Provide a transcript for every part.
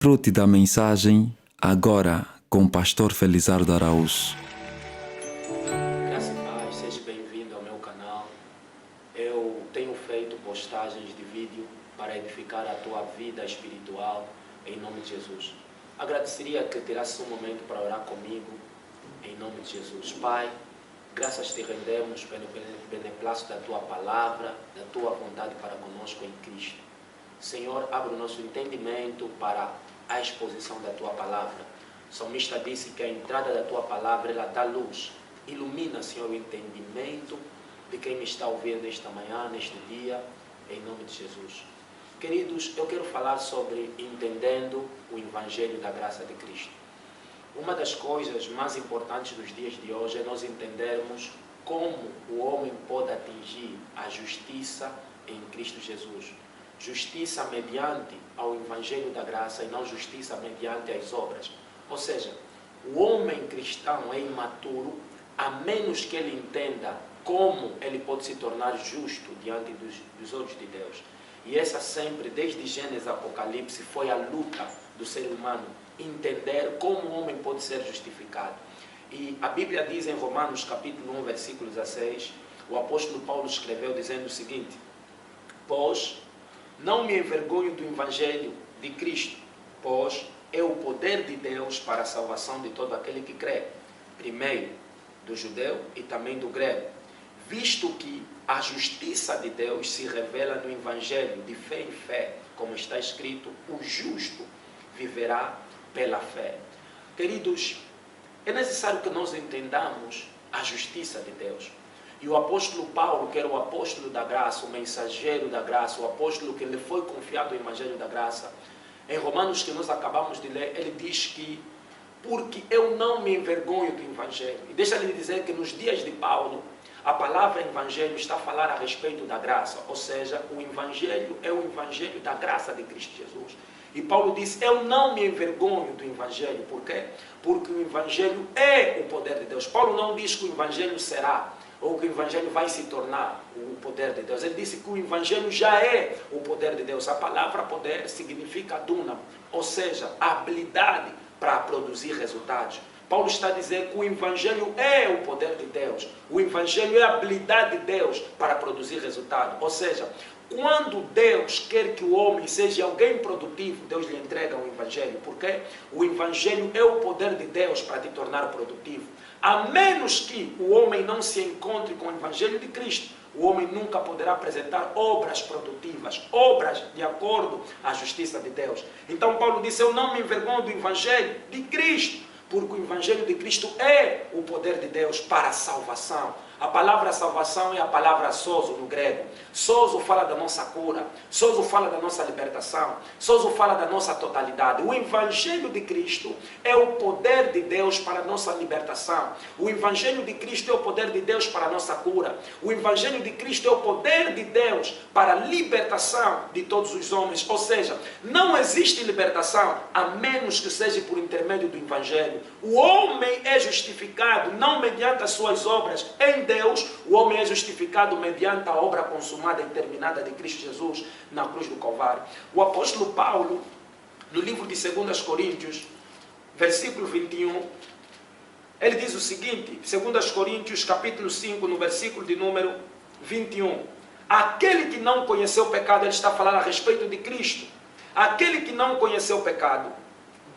Fruto da mensagem, agora com o pastor Felizardo Araújo. Graça e paz, seja bem-vindo ao meu canal. Eu tenho feito postagens de vídeo para edificar a tua vida espiritual, em nome de Jesus. Agradeceria que tirasse um momento para orar comigo, em nome de Jesus. Pai, graças te rendemos pelo beneplácito da tua palavra, da tua vontade para conosco em Cristo. Senhor, abre o nosso entendimento para a exposição da tua palavra. O salmista disse que a entrada da tua palavra, ela dá luz. Ilumina, Senhor, o entendimento de quem me está ouvindo esta manhã, neste dia, em nome de Jesus. Queridos, eu quero falar sobre entendendo o Evangelho da graça de Cristo. Uma das coisas mais importantes dos dias de hoje é nós entendermos como o homem pode atingir a justiça em Cristo Jesus. Justiça mediante ao Evangelho da graça e não justiça mediante as obras. Ou seja, o homem cristão é imaturo a menos que ele entenda como ele pode se tornar justo diante dos olhos de Deus. E essa sempre, desde Gênesis a Apocalipse, foi a luta do ser humano, entender como o homem pode ser justificado. E a Bíblia diz em Romanos capítulo 1, versículo 16, o apóstolo Paulo escreveu dizendo o seguinte: pois não me envergonho do Evangelho de Cristo, pois é o poder de Deus para a salvação de todo aquele que crê, primeiro do judeu e também do grego, visto que a justiça de Deus se revela no Evangelho de fé em fé, como está escrito, o justo viverá pela fé. Queridos, é necessário que nós entendamos a justiça de Deus. E o apóstolo Paulo, que era o apóstolo da graça, o mensageiro da graça, o apóstolo que lhe foi confiado o Evangelho da graça, em Romanos que nós acabamos de ler, ele diz que porque eu não me envergonho do Evangelho. E deixa-lhe dizer que nos dias de Paulo, a palavra Evangelho está a falar a respeito da graça, ou seja, o Evangelho é o Evangelho da graça de Cristo Jesus. E Paulo disse, eu não me envergonho do Evangelho. Por quê? Porque o Evangelho é o poder de Deus. Paulo não diz que o Evangelho será, ou que o Evangelho vai se tornar o poder de Deus. Ele disse que o Evangelho já é o poder de Deus. A palavra poder significa dúnamo, ou seja, a habilidade para produzir resultados. Paulo está a dizer que o Evangelho é o poder de Deus. O Evangelho é a habilidade de Deus para produzir resultado. Ou seja, quando Deus quer que o homem seja alguém produtivo, Deus lhe entrega o Evangelho. Porque o Evangelho é o poder de Deus para te tornar produtivo. A menos que o homem não se encontre com o Evangelho de Cristo, o homem nunca poderá apresentar obras produtivas, obras de acordo à justiça de Deus. Então Paulo disse, eu não me envergonho do Evangelho de Cristo, porque o Evangelho de Cristo é o poder de Deus para a salvação. A palavra salvação é a palavra sozo no grego. Sozo fala da nossa cura, sozo fala da nossa libertação, sozo fala da nossa totalidade. O Evangelho de Cristo é o poder de Deus para a nossa libertação. O Evangelho de Cristo é o poder de Deus para a nossa cura. O Evangelho de Cristo é o poder de Deus para a libertação de todos os homens. Ou seja, não existe libertação a menos que seja por intermédio do Evangelho. O homem é justificado não mediante as suas obras. Em Deus, o homem é justificado mediante a obra consumada e terminada de Cristo Jesus na cruz do Calvário. O apóstolo Paulo, no livro de 2 Coríntios, versículo 21, ele diz o seguinte, 2 Coríntios, capítulo 5, no versículo de número 21. Aquele que não conheceu o pecado, ele está falando a respeito de Cristo. Aquele que não conheceu o pecado,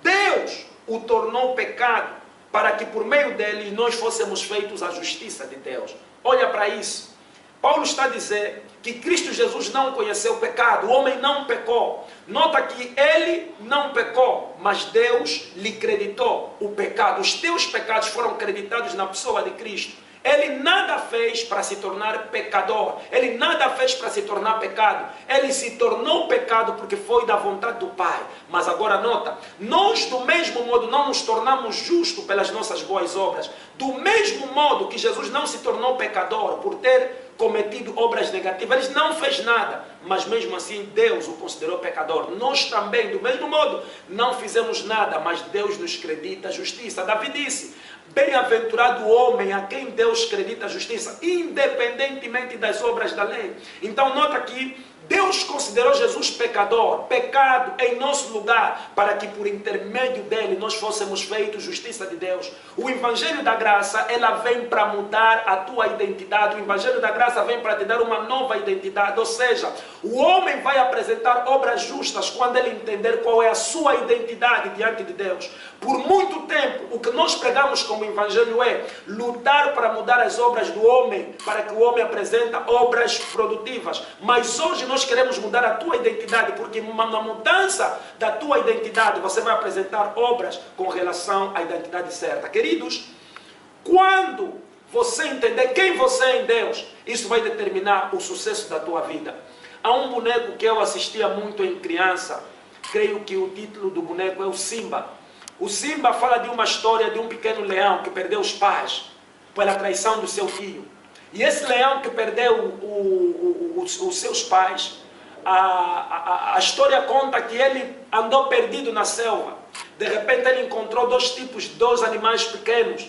Deus o tornou pecado, para que por meio dele nós fôssemos feitos a justiça de Deus. Olha para isso. Paulo está a dizer que Cristo Jesus não conheceu o pecado, o homem não pecou. Nota que ele não pecou, mas Deus lhe creditou o pecado. Os teus pecados foram creditados na pessoa de Cristo. Ele nada fez para se tornar pecador. Ele nada fez para se tornar pecado. Ele se tornou pecado porque foi da vontade do Pai. Mas agora nota, nós do mesmo modo não nos tornamos justos pelas nossas boas obras. Do mesmo modo que Jesus não se tornou pecador por ter cometido obras negativas, ele não fez nada, mas mesmo assim Deus o considerou pecador. Nós também, do mesmo modo, não fizemos nada, mas Deus nos credita a justiça. Davi disse, bem-aventurado o homem a quem Deus credita a justiça, independentemente das obras da lei. Então nota que Deus considerou Jesus pecador, pecado em nosso lugar, para que por intermédio dele nós fôssemos feitos justiça de Deus. O Evangelho da Graça, ela vem para mudar a tua identidade. O Evangelho da Graça vem para te dar uma nova identidade. Ou seja, o homem vai apresentar obras justas quando ele entender qual é a sua identidade diante de Deus. Por muito tempo, o que nós pregamos como Evangelho é lutar para mudar as obras do homem, para que o homem apresente obras produtivas. Mas hoje nós queremos mudar a tua identidade, porque na mudança da tua identidade, você vai apresentar obras com relação à identidade certa. Queridos, quando você entender quem você é em Deus, isso vai determinar o sucesso da tua vida. Há um boneco que eu assistia muito em criança, creio que o título do boneco é o Simba. O Simba fala de uma história de um pequeno leão que perdeu os pais pela traição do seu tio. E esse leão que perdeu os seus pais, a história conta que ele andou perdido na selva. De repente ele encontrou dois animais pequenos.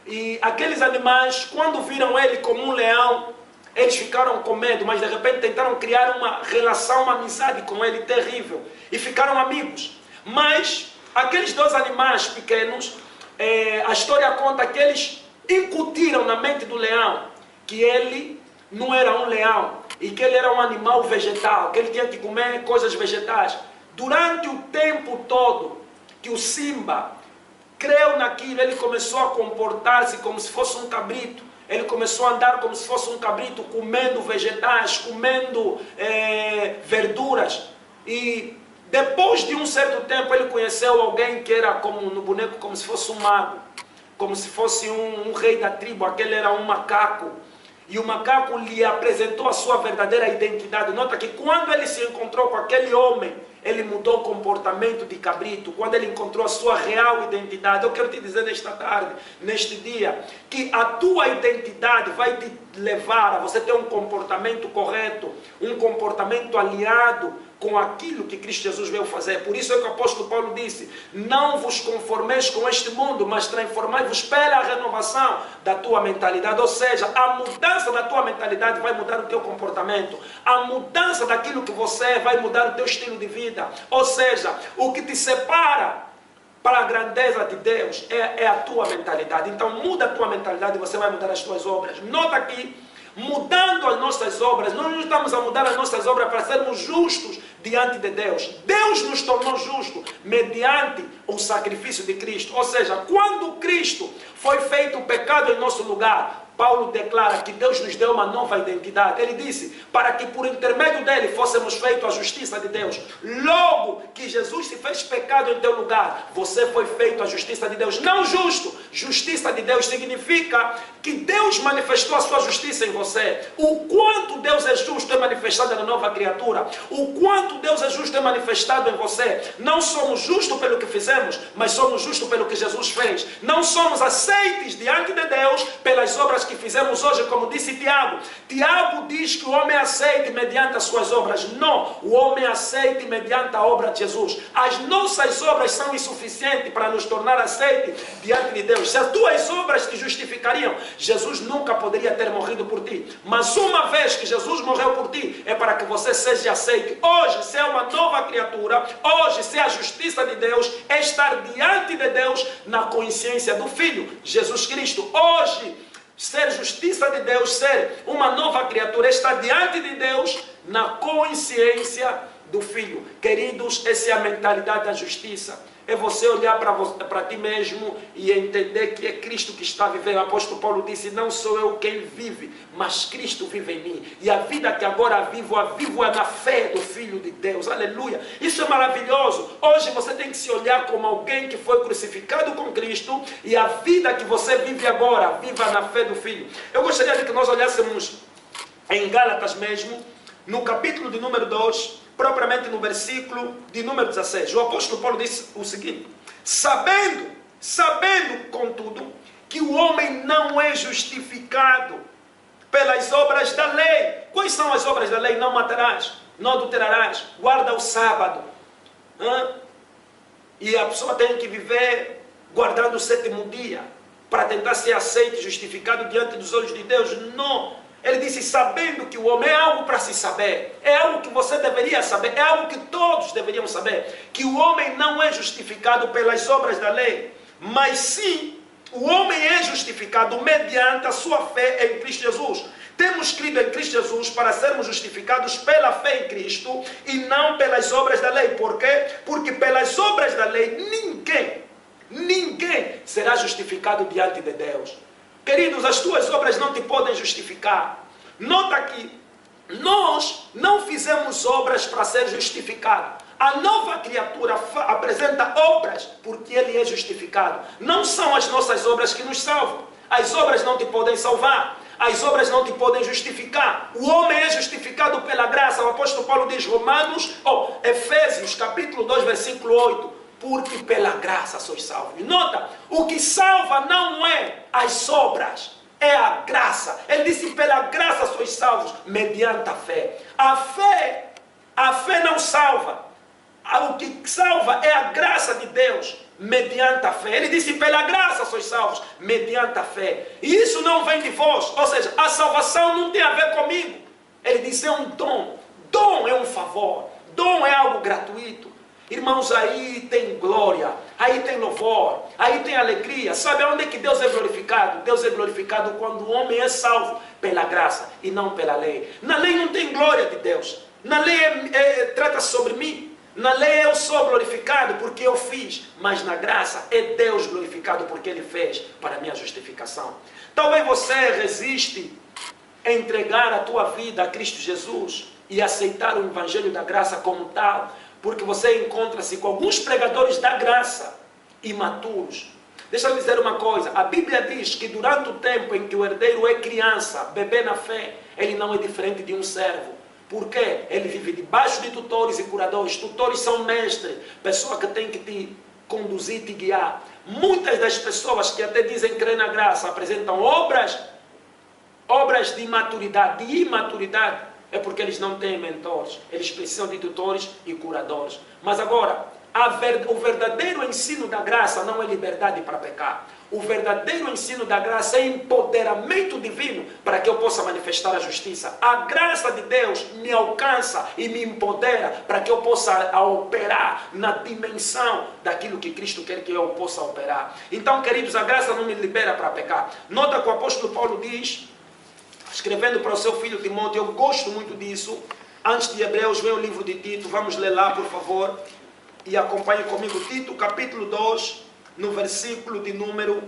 E aqueles animais, quando viram ele como um leão, eles ficaram com medo, mas de repente tentaram criar uma relação, uma amizade com ele terrível. E ficaram amigos. Mas aqueles dois animais pequenos, a história conta que eles incutiram na mente do leão que ele não era um leão e que ele era um animal vegetal, que ele tinha que comer coisas vegetais. Durante o tempo todo que o Simba creu naquilo, ele começou a comportar-se como se fosse um cabrito. Ele começou a andar como se fosse um cabrito, comendo vegetais, comendo verduras. E depois de um certo tempo ele conheceu alguém que era como no boneco, como se fosse um mago, como se fosse um rei da tribo. Aquele era um macaco. E o macaco lhe apresentou a sua verdadeira identidade. Nota que quando ele se encontrou com aquele homem, ele mudou o comportamento de cabrito. Quando ele encontrou a sua real identidade, eu quero te dizer nesta tarde, neste dia, que a tua identidade vai te levar a você ter um comportamento correto, um comportamento alinhado com aquilo que Cristo Jesus veio fazer. Por isso é que o apóstolo Paulo disse: não vos conformeis com este mundo, mas transformai-vos pela renovação da tua mentalidade. Ou seja, a mudança da tua mentalidade vai mudar o teu comportamento. A mudança daquilo que você é vai mudar o teu estilo de vida. Ou seja, o que te separa para a grandeza de Deus é a tua mentalidade. Então muda a tua mentalidade e você vai mudar as tuas obras. Nota aqui, mudando as nossas obras, nós não estamos a mudar as nossas obras para sermos justos diante de Deus. Deus nos tornou justos mediante o sacrifício de Cristo. Ou seja, quando Cristo foi feito o pecado em nosso lugar, Paulo declara que Deus nos deu uma nova identidade. Ele disse, para que por intermédio dele fôssemos feitos a justiça de Deus. Logo que Jesus se fez pecado em teu lugar, você foi feito a justiça de Deus. Não justo. Justiça de Deus significa que Deus manifestou a sua justiça em você. O quanto Deus é justo é manifestado na nova criatura. O quanto Deus é justo é manifestado em você. Não somos justos pelo que fizemos, mas somos justos pelo que Jesus fez. Não somos aceites diante de Deus pelas obras que fizemos hoje, como disse Tiago. Tiago diz que o homem é aceite mediante as suas obras. Não, o homem é aceite mediante a obra de Jesus. As nossas obras são insuficientes para nos tornar aceite diante de Deus. Se as tuas obras te justificariam, Jesus nunca poderia ter morrido por ti. Mas uma vez que Jesus morreu por ti, é para que você seja aceite. Hoje, ser uma nova criatura, hoje, ser a justiça de Deus, é estar diante de Deus na consciência do Filho, Jesus Cristo. Hoje, ser justiça de Deus, ser uma nova criatura, estar diante de Deus na consciência do Filho. Queridos, essa é a mentalidade da justiça. É você olhar para ti mesmo e entender que é Cristo que está vivendo. O apóstolo Paulo disse, não sou eu quem vive, mas Cristo vive em mim. E a vida que agora vivo é na fé do Filho de Deus. Aleluia. Isso é maravilhoso. Hoje você tem que se olhar como alguém que foi crucificado com Cristo. E a vida que você vive agora, viva na fé do Filho. Eu gostaria de que nós olhássemos em Gálatas mesmo, no capítulo de número 2, propriamente no versículo de número 16. O apóstolo Paulo disse o seguinte: sabendo, contudo, que o homem não é justificado pelas obras da lei. Quais são as obras da lei? Não matarás, não adulterarás, guarda o sábado. E a pessoa tem que viver guardando o sétimo dia para tentar ser aceito e justificado diante dos olhos de Deus. Não. Ele disse, sabendo que o homem é algo para se saber, é algo que você deveria saber, é algo que todos deveriam saber, que o homem não é justificado pelas obras da lei, mas sim, o homem é justificado mediante a sua fé em Cristo Jesus. Temos crido em Cristo Jesus para sermos justificados pela fé em Cristo e não pelas obras da lei. Por quê? Porque pelas obras da lei ninguém será justificado diante de Deus. Queridos, as tuas obras não te podem justificar. Nota que nós não fizemos obras para ser justificado. A nova criatura apresenta obras porque ele é justificado. Não são as nossas obras que nos salvam. As obras não te podem salvar. As obras não te podem justificar. O homem é justificado pela graça. O apóstolo Paulo diz, Efésios capítulo 2, versículo 8. Porque pela graça sois salvos. Nota, o que salva não é as obras, é a graça. Ele disse, pela graça sois salvos, mediante a fé. A fé não salva. O que salva é a graça de Deus, mediante a fé. Ele disse, pela graça sois salvos, mediante a fé. E isso não vem de vós, ou seja, a salvação não tem a ver comigo. Ele disse, é um dom. Dom é um favor, dom é algo gratuito. Irmãos, aí tem glória, aí tem louvor, aí tem alegria. Sabe onde é que Deus é glorificado? Deus é glorificado quando o homem é salvo pela graça e não pela lei. Na lei não tem glória de Deus. Na lei trata sobre mim. Na lei eu sou glorificado porque eu fiz. Mas na graça é Deus glorificado porque Ele fez para a minha justificação. Talvez você resiste a entregar a tua vida a Cristo Jesus e aceitar o Evangelho da graça como tal, porque você encontra-se com alguns pregadores da graça imaturos. Deixa eu dizer uma coisa, a Bíblia diz que durante o tempo em que o herdeiro é criança, bebê na fé, ele não é diferente de um servo. Por quê? Ele vive debaixo de tutores e curadores. Tutores são mestres, pessoa que tem que te conduzir, te guiar. Muitas das pessoas que até dizem crer na graça apresentam obras de imaturidade, é porque eles não têm mentores, eles precisam de tutores e curadores. Mas agora, o verdadeiro ensino da graça não é liberdade para pecar. O verdadeiro ensino da graça é empoderamento divino para que eu possa manifestar a justiça. A graça de Deus me alcança e me empodera para que eu possa operar na dimensão daquilo que Cristo quer que eu possa operar. Então, queridos, a graça não me libera para pecar. Nota que o apóstolo Paulo diz, escrevendo para o seu filho Timóteo, eu gosto muito disso. Antes de Hebreus, vem o livro de Tito, vamos ler lá, por favor, e acompanhe comigo. Tito, capítulo 2, no versículo de número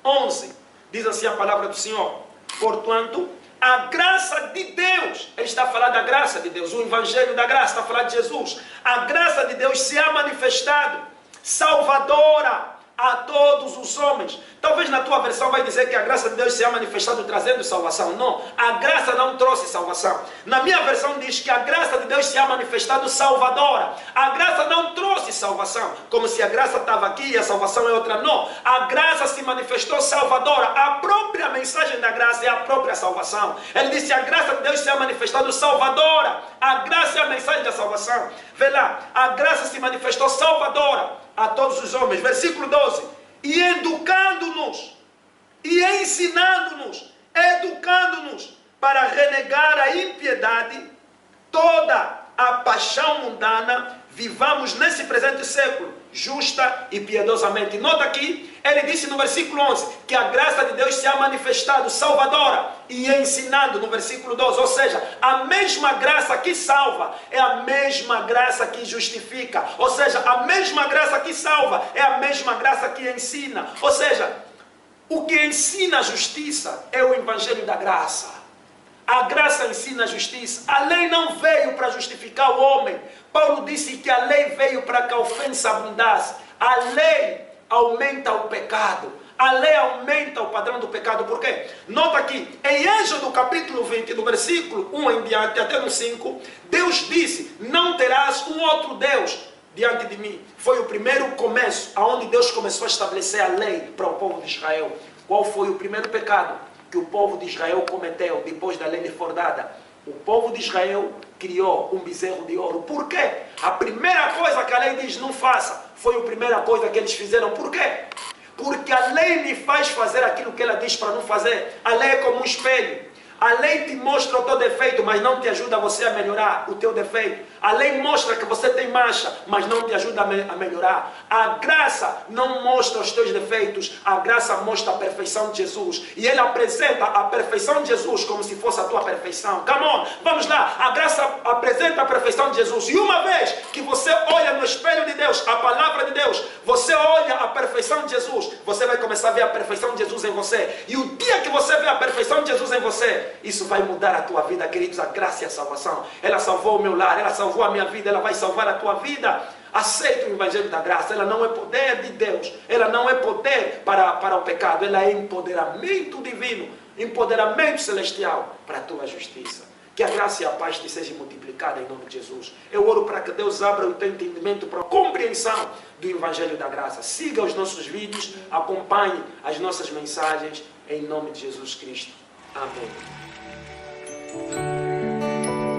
11, diz assim a palavra do Senhor: portanto, a graça de Deus, ele está a falar da graça de Deus, o Evangelho da graça, está a falar de Jesus. A graça de Deus se ha manifestado, salvadora a todos os homens. Talvez na tua versão vai dizer que a graça de Deus se ha manifestado trazendo salvação. Não, a graça não trouxe salvação. Na minha versão diz que a graça de Deus se ha manifestado salvadora. A graça não trouxe salvação, como se a graça estava aqui e a salvação é outra. Não, a graça se manifestou salvadora. A própria mensagem da graça é a própria salvação. Ele disse, a graça de Deus se ha manifestado salvadora. A graça é a mensagem da salvação. Vê lá, a graça se manifestou salvadora a todos os homens. Versículo 12. E educando-nos, e ensinando-nos, educando-nos para renegar a impiedade, toda a paixão mundana, vivamos nesse presente século, justa e piedosamente. Nota aqui, ele disse no versículo 11, que a graça de Deus se ha manifestado salvadora e ensinando no versículo 12, ou seja, a mesma graça que salva é a mesma graça que justifica, ou seja, a mesma graça que salva é a mesma graça que ensina, ou seja, o que ensina a justiça é o Evangelho da graça. A graça ensina a justiça. A lei não veio para justificar o homem. Paulo disse que a lei veio para que a ofensa abundasse. A lei aumenta o pecado. A lei aumenta o padrão do pecado. Por quê? Nota aqui, em Êxodo capítulo 20, do versículo 1 em diante, até no 5, Deus disse, não terás um outro Deus diante de mim. Foi o primeiro começo, aonde Deus começou a estabelecer a lei para o povo de Israel. Qual foi o primeiro pecado que o povo de Israel cometeu depois da lei lhe for dada? O povo de Israel criou um bezerro de ouro. Por quê? A primeira coisa que a lei diz não faça foi a primeira coisa que eles fizeram. Por quê? Porque a lei me faz fazer aquilo que ela diz para não fazer. A lei é como um espelho. A lei te mostra o teu defeito, mas não te ajuda você a melhorar o teu defeito. A lei mostra que você tem mancha, mas não te ajuda a melhorar. A graça não mostra os teus defeitos, a graça mostra a perfeição de Jesus. E ele apresenta a perfeição de Jesus como se fosse a tua perfeição. Come on, vamos lá. A graça apresenta a perfeição de Jesus. E uma vez que você olha no espelho de Deus, a palavra de Deus, você olha a perfeição de Jesus, você vai começar a ver a perfeição de Jesus em você. E o dia que você vê a perfeição de Jesus em você, isso vai mudar a tua vida, queridos. A graça e a salvação. Ela salvou o meu lar, ela salvou a minha vida, ela vai salvar a tua vida. Aceita o Evangelho da Graça. Ela não é poder de Deus, ela não é poder para o pecado, ela é empoderamento divino, empoderamento celestial para a tua justiça. Que a graça e a paz te sejam multiplicadas em nome de Jesus. Eu oro para que Deus abra o teu entendimento para a compreensão do Evangelho da Graça. Siga os nossos vídeos, acompanhe as nossas mensagens em nome de Jesus Cristo. Amém.